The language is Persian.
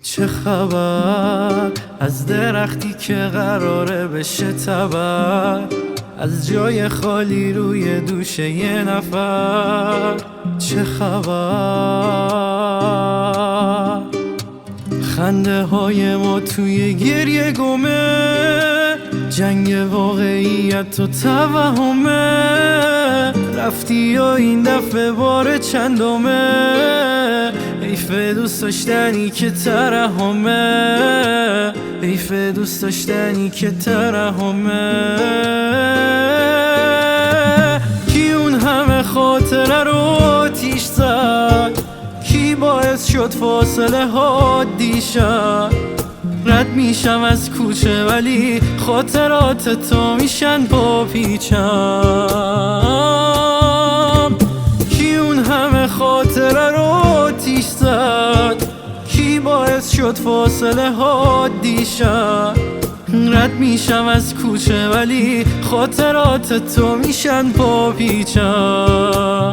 چه خبر از درختی که قراره بشه تبر، از جای خالی روی دوش یه نفر. چه خبر خنده های ما توی گریه گمه، جنگ واقعیت و توهمه. رفتی یا این دفعه بار چندمه، حیف دوست داشتنی که ترحمه، حیف دوست داشتنی که ترحمه. کی اون همه خاطره رو آتیش زد، کی باعث شد فاصله ها دیشب. رد میشم از کوچه ولی خاطرات تو میشن با پیچم. کی اون همه خاطره رو آتیش زد، کی باعث شد فاصله ها دیشب. رد میشم از کوچه ولی خاطرات تو میشن با پیچم.